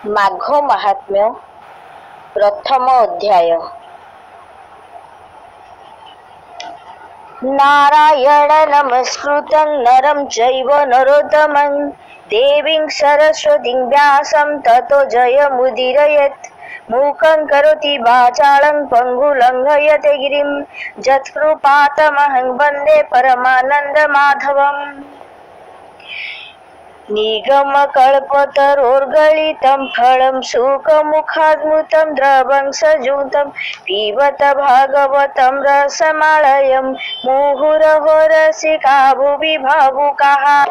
माघ महात्म्य प्रथम अध्याय। नारायण नमस्कृतं नरं चैव नरोत्तमं देवीं सरस्वतीं व्यासं ततो जयमुदीरयेत्। मूकं करोति वाचालं पङ्गुं लङ्घयते गिरिं यत्कृपातमहं वन्दे परमानन्दमाधवम्। निगमकल्पतरोर्गलितं फलं शुकमुखाद्भुतं द्रवं सजुतं पिबत भागवतं रसमालयं मुहुरहो रसिका भुवि भावुकाः।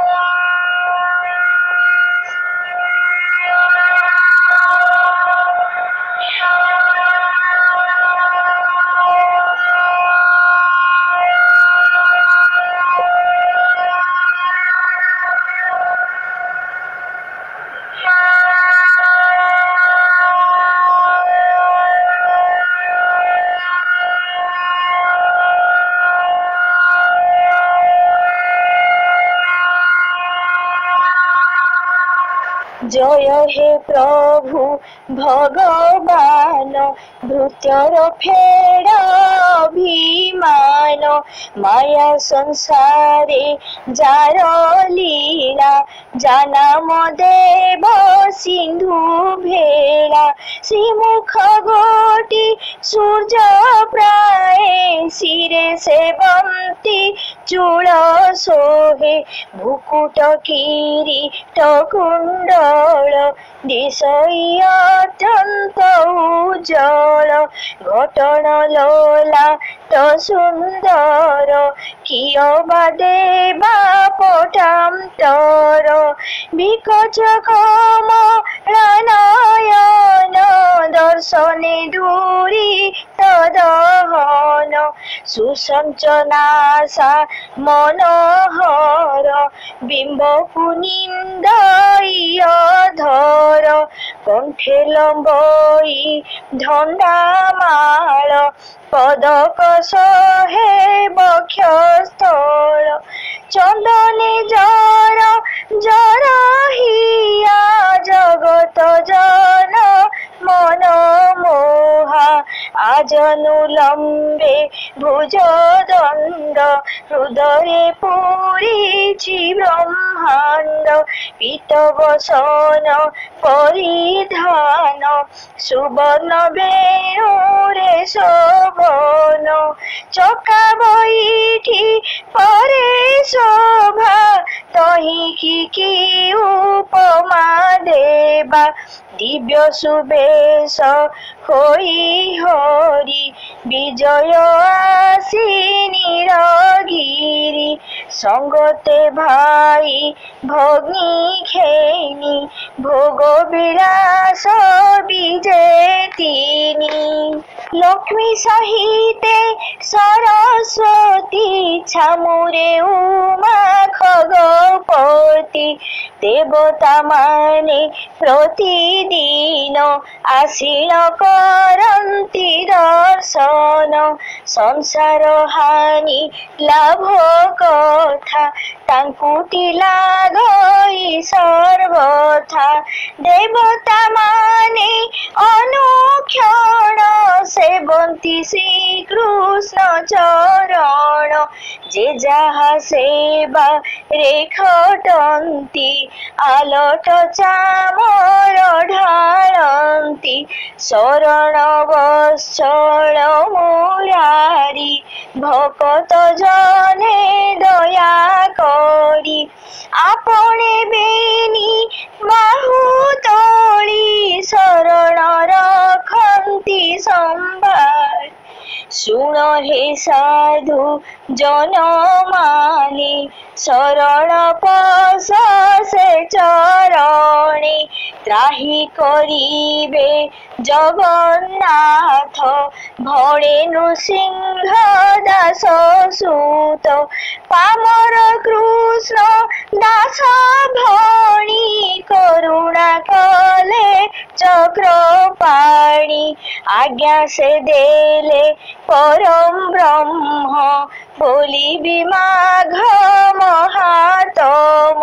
जय हे प्रभु भगवान भृत्यर फेड़ अभिमान माया संसारे जार लीला जानाम देव सिंधु भेला श्रीमुख गोटी सूर्य प्राय शिरे सेवंती चूल सोहे भुकुट किरीट कुंडल दिशई अत्यंत उज्जवल घटन लोला तो सुंदर किय देवा पटांतर विकच कमलनयन दर्शने दूरी तदहन सुसंचनासा मनोहर बिंब कुनिंदय धर कंठे लंबई धंडामाल पदक सहे बक्षस्थल चंदने जर जर हिया जगत जन मन मोहा आजनुलंबे भुज दंड हृदय पूरीची ब्रह्मांड पीतवसन परिधान सुवर्ण वेणुरे शोभन चका बैठी परे शोभा तही की उपमा देवा दिव्य सुबेश होई हरि विजय आसी नीलगिरी संगते भाई भग्नी खेनी भोग विलास विजेतिनी लक्ष्मी सहिते सरस्वती छामुरे उमा खगपति देवता माने प्रतिदिन आसीन करन्ति दर्शन संसार हानि लाभ कथा तांकुटी लागई सर्वथा देवता माने अनुक्षण सेवन्ति श्री कृष्ण चरण जे जहा सेवा रेखटन्ति आलट चामर ढाळन्ति शरण वत्सल मुरारी भकत जने दया करी आपणे बेनी बाहु तोली शरण रखन्ति संभाळ सुन हे साधु जन माने शरण पश से चरणे त्राही करिबे जगन्नाथ भणे नृसिंह दास सूत पामर कृष्ण दास भणी करुणा कले चक्रपाणी आज्ञा से देले परम ब्रह्म बोली माघ महातम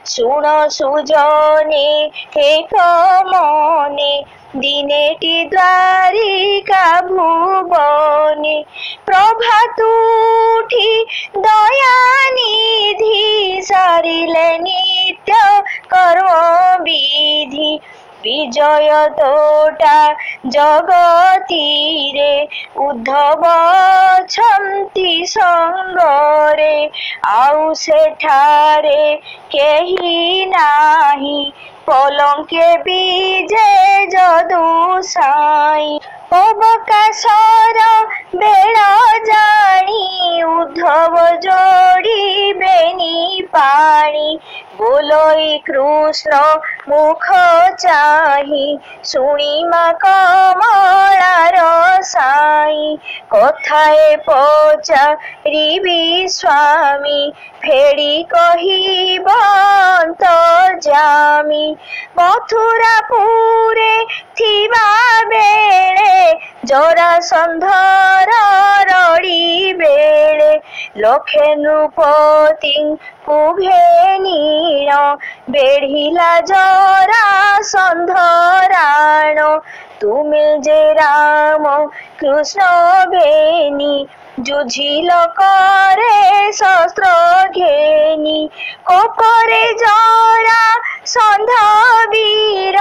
শুণ সুজনে এক মনে দিনেটি দ্বারিকা ভুবনে প্রভাত উঠি দয়ানিধি সারিলে নিত্য কর্ম বিধি বিজয় তোটা জগতীরে উদ্ধব অଛନ୍ତି সঙ্গরে ଆଉ ସେଠାରେ କେହି ନାହିଁ ପଲଙ୍କେ ବିଜେ ଯଦୁ ସାଇ ଅବକାଶର ବେଳ ଜାଣି ଉଦ୍ଧବ ଯୋଡ଼ିବେନି ପାଣି ବୋଲଇ କୃଷ୍ଣ ମୁଖ ଚାହିଁ ଶୁଣିମା କମଳାର ସାଇ କଥାଏ ପଚାରିବି ସ୍ୱାମୀ ଫେଡ଼ି କହିବ ଅନ୍ତର୍ଯାମୀ ମଥୁରାପୁରେ ଥିବା ବେଳେ ଜରାସନ୍ଧର ରଡ଼ି ବେଳେ ଲକ୍ଷେ ନୃପତିଙ୍କୁ ଘେନିଣ ବେଢ଼ିଲା ଜରାସନ୍ଧ ରାଣ ତୁମେ ଯେ ରାମ କୃଷ୍ଣ ଘେନି ଯୁଝିଲ করে শস্ত্র ঘেনি কোপরে জরাসন্ধ বীর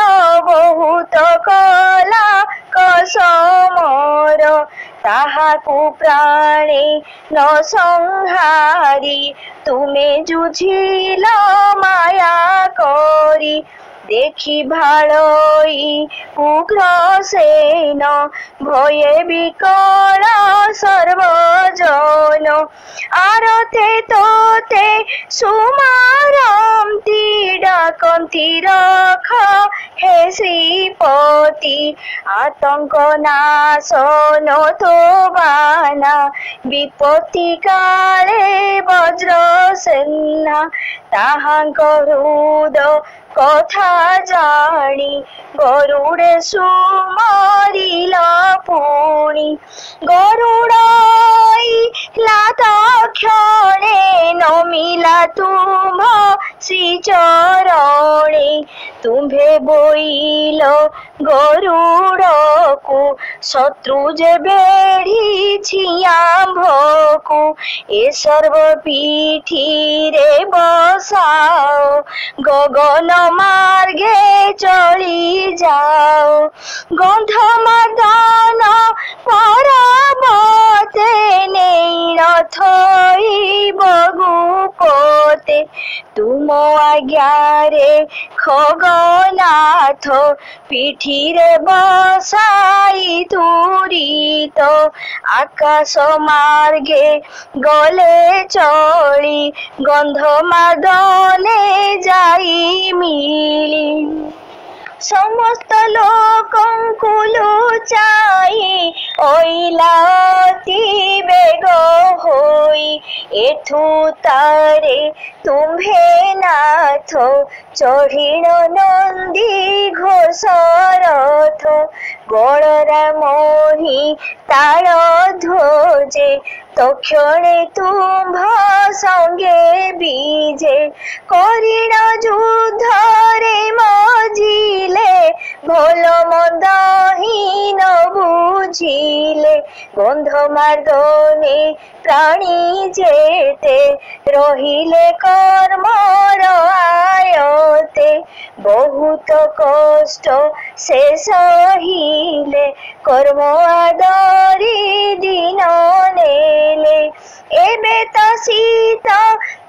বহুত কলা কসমর তাহাকু প্রাণে ন সংহারি তুমে যুঝিল মায়া করি দেখি ভালই উগ্রসেন ভয়ে বিকল সর্বজন আরতে তোতে সুমারন্তি ডাকন্তি রখ হে শ্রীপতি আতঙ্ক নাশন তো বানা বিপত্তি কালে বজ্র সেনা তাহাঙ্ক হৃদ কথা জানি গরুড়ে সুমরিল পুনি গরুড়াইলা তক্ষণে নমিলা তুম শ্রীচরণে তুম্ভে বইল গরুড়কু শত্রু যে বেড়িছি আম্ভকু এ সর্ব পিঠিরে বসাও গগন মার্গে চলি যাও গন্ধমাদন পরবতে নেই থইব গুপতে তুম আজ্ঞারে খগনাথ পিঠিরে বসাই তুরিত আকাশ মার্গে গলে চলি গন্ধমাদনে যাই মিলি সমস্ত লোকଙ୍କୁ লুচাই ওইলা অতি বেগ হই এঠু তারে তুম্ভে নাথ চঢ়িল নন্দী ঘোষ রথ বড়রা মোহি তার ধ্বজে তক্ষণে তুম্ভ সঙ্গে বিজে করিল যুদ্ধরে মজিলে ভোল মন্দহীন বুঝিলে গন্ধমার্দনে প্রাণী যেতে রহিলে কর্মর আয়তে বহুত কষ্ট সে সহিলে কর্ম আদরি দিন নেলে এবে তো শীত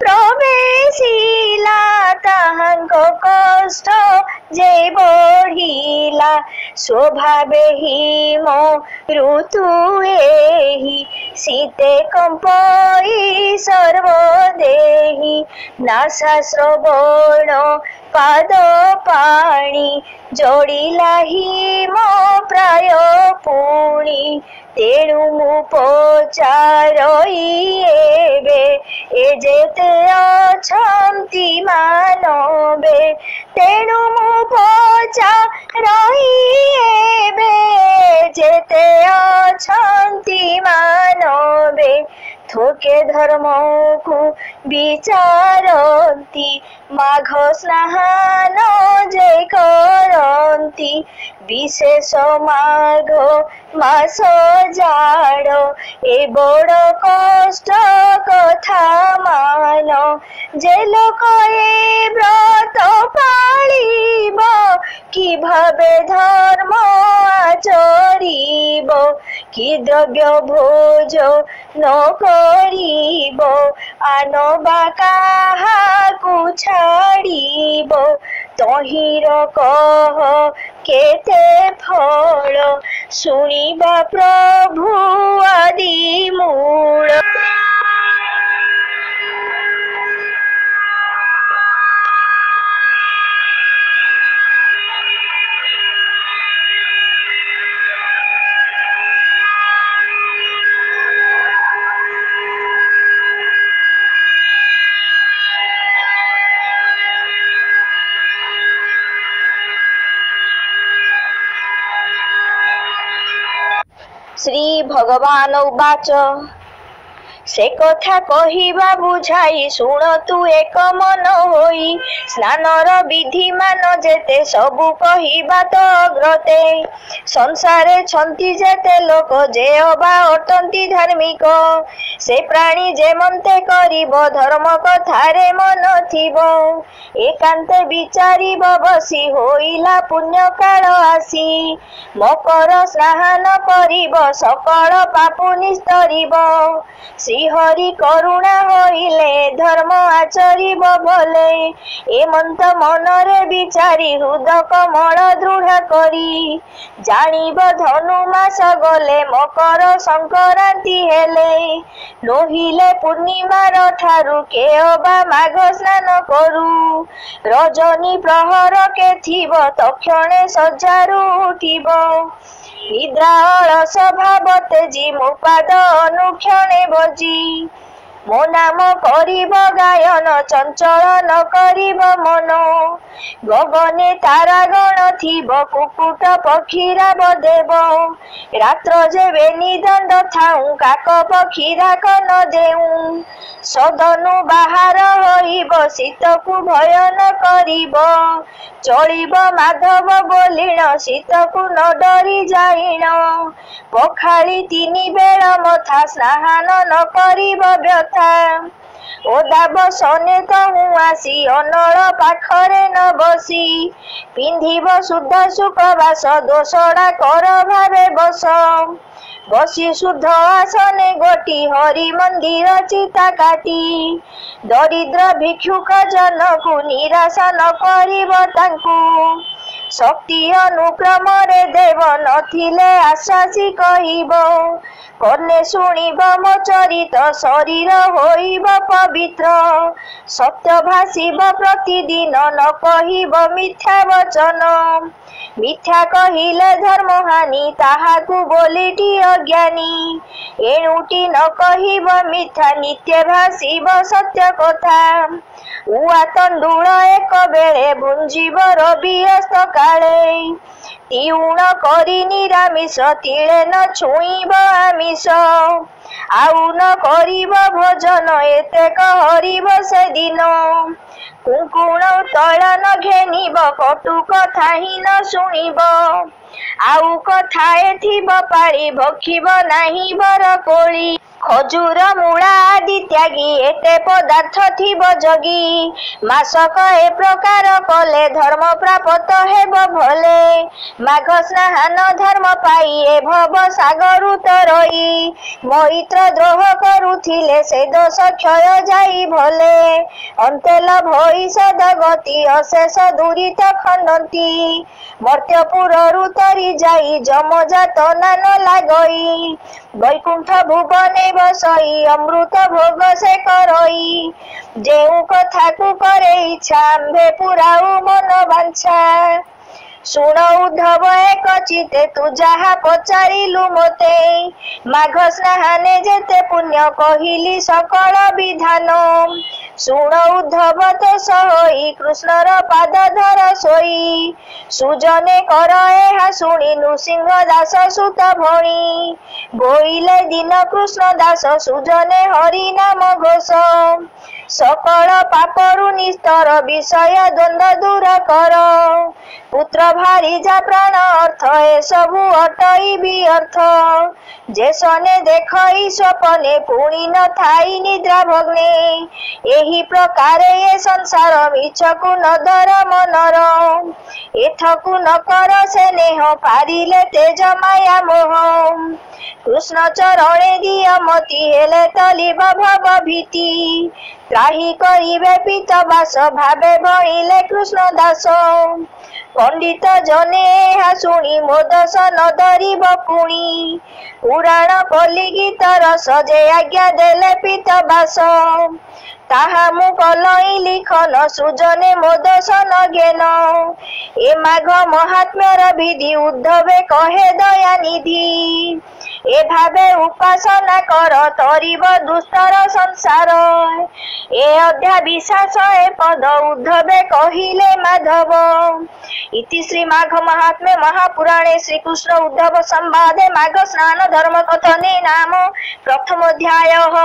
প্রবেশিলা তাহাঙ্ক কষ্ট যে বঢ়িলা স্বভাবে হিম ঋতু এহি শীতে কম্পই সর্বদেহি নাসা শ্রবণ পাদ পাণি যোড়িলা হিম প্রায় পুণি তেণু মু পচারই এবে এ যেতে অছন্তি মানবে তেণু মু পচারই এবে যেতে অছন্তি মানবে থোকে ধর্মকু विचारन्ति माघ स्नान जे करन्ति विशेष माघ मास जाड़ ए बड़ कष्ट कथा मान जे लोक ए व्रत पाळिब कि भावे धर्म आचरिब कि द्रव्य भोज न करिब आनबा काहाकु छाड़िब तहिर कह केते फल शुणिबा प्रभु आदि मूल। श्री भगवान उवाच से कथा कहिबा बुझाई शुण तू एक मन होई स्नानर विधि मान जेते सबु कहिबा तो अग्रते संसारे छंती जेते लोक जे अबा अटंती धार्मिक से प्राणी जेमंते करिब धर्म कथारे मन थिब एकांते विचारिब बसी होइला पुण्य काल आसी मकर स्नान करिब सकल पापु निस्तरिब श्रीहरि करुणा होइले धर्म आचरिब भले एमंत मनरे विचारी हृदय कमल दृढ़ करी जानिब धनु मास गले मकर संक्रांति हेले नहिले पूर्णिमार ठारु के अबा माघ स्नान करू रजनी प्रहर के थिब तक्षणे सज्जारु उठिब निद्रा अलस भाव तेजी मुपाद अनुक्षणे बजी मो नाम करिब गायन चंचल न करिब मन गगने तारा गण थिब कुकुट पक्षीरा बदेव रात्र जेबे निदंड थाऊ काक पक्षीरा कन देऊ सदनु बाहर होइब शीतकु भय न करिब चलिब माधव बोलिण शीतकु न डरी जाइण पखाली तीनी बेल मथा स्नान न करिब व्यथा ओदाब सने कहूँ आसी अनल पाखरे न बसी पिंधिब शुद्ध सुखवास दोषड़ा कर भावे बस बसी शुद्ध आसने गोटी हरि मंदिर चिता काटी दरिद्र भिक्षुक जनकु निराशा न करिब तांकु शक्ति अनुक्रम रे देव नथिले आश्वासी कहिब कने शुणिब मो चरित शरीर होइब पवित्र सत्य भाषिब प्रतिदिन न कहिब मिथ्या वचन मिथ्या कहिले धर्म हानि ताहाकु बोलिटी अज्ञानी एणुटी न कहिब मिथ्या नित्य भाषिब सत्य कथा उआ तंडुल एक बेले भुंजिब रवि अस्त काले तिउण करी निरामिष तिले न छुईब आमिष आउ न करिब भोजन एतेक हरिब से दिन कुंकुण तैल न घेनिब कटु कथा ही न शुणिब आउ कथा एथिब पारी भक्षिब नाही बर कोली खजूर मूला आदि त्यागी एते पदार्थ थिब जगी मासक ए प्रकार कले धर्म प्राप्त हेब भले माघ स्नान धर्म पाई ए भव सागर तरई मैत्र द्रोह करुथिले से दोष क्षय जाई भले अंते लभ सदगति अशेष दुरित खंडंती मर्त्यपुर तरी जाई जमजात नान लागई वैकुंठ भुवने बसई अमृत भोग से करई जेउ कथा को करे इच्छा आंभे पुराऊ मन बांछा शुण उद्धव एक चिते तू जहा पचारिलु मते माघ स्नाने जेते पुण्य कहिली सकल विधान शुण उद्धव तेस होई कृष्णर पाद धर सोई सुजने कर एहा शुणी नृसिंह दास सुत भणी बोइले दिन कृष्ण दास सुजने हरि नाम घोष सकल पापरु निस्तर विषय द्वंद्व दूर कर पुत्र भारी जा प्राण अर्थ ए सबु अटई भी अर्थ जे सने देखई स्वपने पुणी न थाई निद्रा भग्ने एही प्रकारे ये संसार मिछकु न दर मनर एथकु न कर से नेह पारिले तेज माया मोह कृष्ण चरणे दिय मति हेले तलिब भव भीति त्राही करिबे पीत बास भावे भणिले कृष्ण दास पंडित जने एहा शुणी मोदस न धरिब पुणी पुराण कलि गीत रस जे आज्ञा देले पीत बास ताहा मु कलई लिखन सुजने मोदस न घेन ए माघ महात्म्यर विधि उद्धवे कहे दया निधि ए भावे उपासना कर तरिब दुष्टर संसार ए अध्याविश्वास ए पद उद्धवे कहिले माधव इति श्री माघ महात्म्ये महापुराणे श्रीकृष्ण उद्धव संवादे माघ स्नान धर्म कथने नाम प्रथमोऽध्यायः।